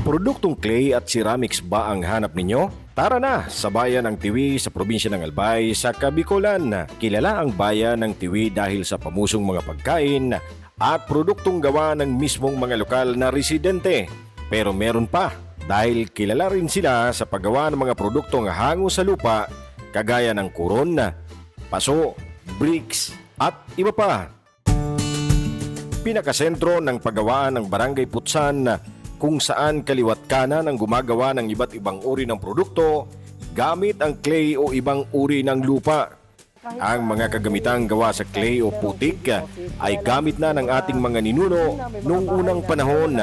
Produktong clay at ceramics ba ang hanap ninyo? Tara na sa bayan ng Tiwi sa probinsya ng Albay sa Kabikolan. Kilala ang bayan ng Tiwi dahil sa pamusong mga pagkain at produktong gawa ng mismong mga lokal na residente. Pero meron pa dahil kilala rin sila sa paggawa ng mga produktong hango sa lupa kagaya ng kuron, paso, bricks at iba pa. Pinakasentro ng paggawaan ng Barangay Putsan kung saan kaliwat kanan ang gumagawa ng iba't ibang uri ng produkto gamit ang clay o ibang uri ng lupa. Ang mga kagamitang gawa sa clay o putik ay gamit na ng ating mga ninuno noong unang panahon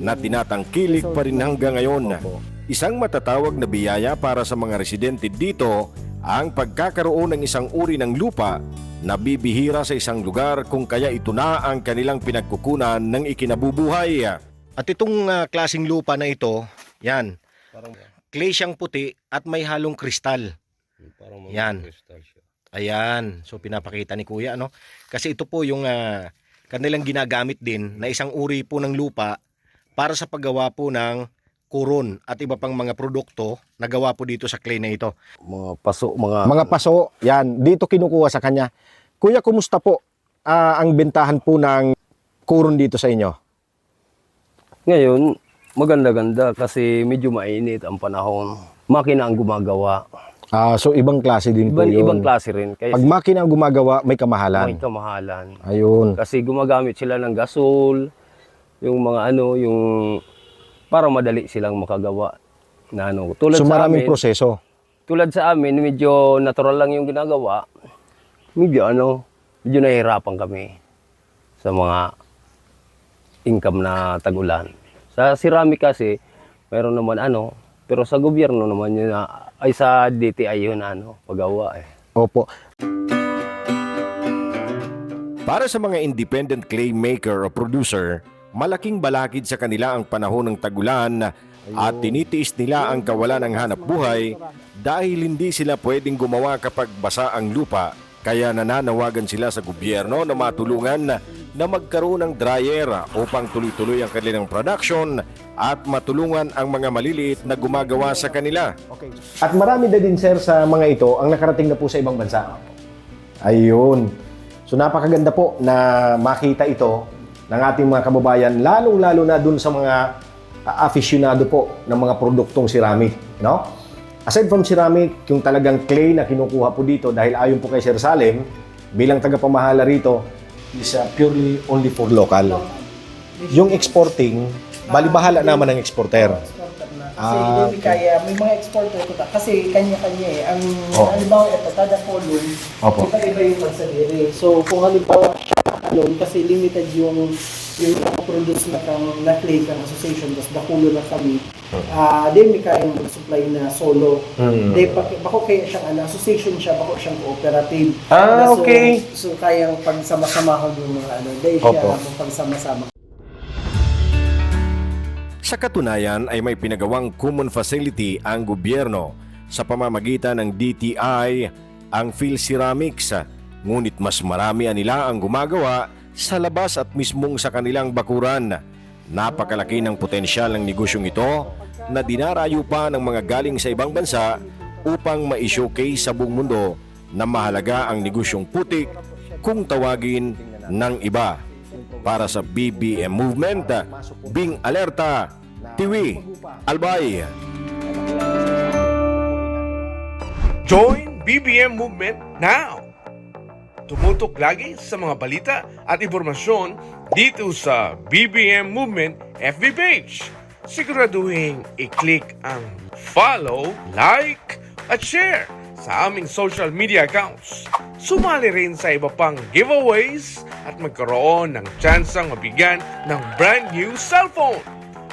na tinatangkilik pa rin hanggang ngayon. Isang matatawag na biyaya para sa mga residente dito ang pagkakaroon ng isang uri ng lupa na bibihira sa isang lugar kung kaya ito na ang kanilang pinagkukunan ng ikinabubuhay. At itong klaseng lupa na ito, yan, clay siyang puti at may halong kristal. Yan. Ayan, so pinapakita ni Kuya, no? Kasi ito po yung kanilang ginagamit din na isang uri po ng lupa para sa paggawa po ng kuron at iba pang mga produkto na gawa po dito sa clay na ito. Mga paso, Mga paso, yan, dito kinukuha sa kanya. Kuya, kumusta po ang bentahan po ng kuron dito sa inyo? Ngayon, maganda-ganda kasi medyo mainit ang panahon. Makina ang gumagawa. So ibang klase din po yun. Ibang klase rin. Kaya Pag makina ang gumagawa, may kamahalan. may kamahalan. Ayun. Kasi gumagamit sila ng gasol, yung mga yung para madali silang makagawa. Na tulad So sa maraming amin, proseso. tulad sa amin, medyo natural lang yung ginagawa. Medyo medyo nahihirapan kami sa mga income na tag-ulan. Sa ceramic kasi, mayroon naman pero sa gobyerno naman yun ay sa DTI yun paggawa Opo. Para sa mga independent clay maker o producer, malaking balakid sa kanila ang panahon ng tag-ulan at tinitiis nila ang kawalan ng hanap buhay dahil hindi sila pwedeng gumawa kapag basa ang lupa. Kaya nananawagan sila sa gobyerno na matulungan na magkaroon ng dryer upang tuloy-tuloy ang kanilang production at matulungan ang mga maliliit na gumagawa sa kanila. Okay. At marami na din, sir, sa mga ito ang nakarating na po sa ibang bansa. Ayun. So napakaganda po na makita ito ng ating mga kababayan, lalong-lalo na dun sa mga aficionado po ng mga produktong ceramic, no? Aside from ceramic, yung talagang clay na kinukuha po dito dahil ayon po kay Sir Salem, bilang tagapamahala rito, is purely only for local. Yung exporting, bali-bahala naman ng exporter. Kasi hindi kaya, may mga exporter ko kasi kanya-kanya Ang halimbawa ito, kada column, iba-iba yung magsaliri. So kung halimbawa siya kasi limited yung produce na clay kang association, tapos bakulo na kami, may kayang mag-supply na solo. Bako kaya siyang association siya, bako siyang cooperative. Okay. So kayang pagsama-sama yung mga dahil siya pagsama-sama. Sa katunayan ay may pinagawang common facility ang gobyerno sa pamamagitan ng DTI, ang Phil Ceramics, ngunit mas marami nila ang gumagawa sa labas at mismong sa kanilang bakuran. Napakalaki ng potensyal ng negosyong ito na dinarayo pa ng mga galing sa ibang bansa upang ma-showcase sa buong mundo na mahalaga ang negosyong putik kung tawagin ng iba. Para sa BBM Movement, Bing Alerta, Tiwi, Albay. Join BBM Movement now! Tumutok lagi sa mga balita at impormasyon dito sa BBM Movement FB page. Siguraduhin i-click ang follow, like, at share sa aming social media accounts. Sumali rin sa iba pang giveaways at magkaroon ng tsansang mabigyan ng brand new cellphone.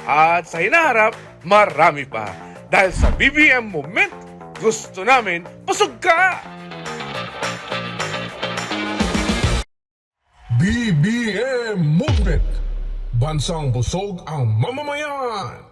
At sa hinaharap, marami pa. Dahil sa BBM Movement, gusto namin busog ka! BBM Movement. Bansang busog ang mamamayan.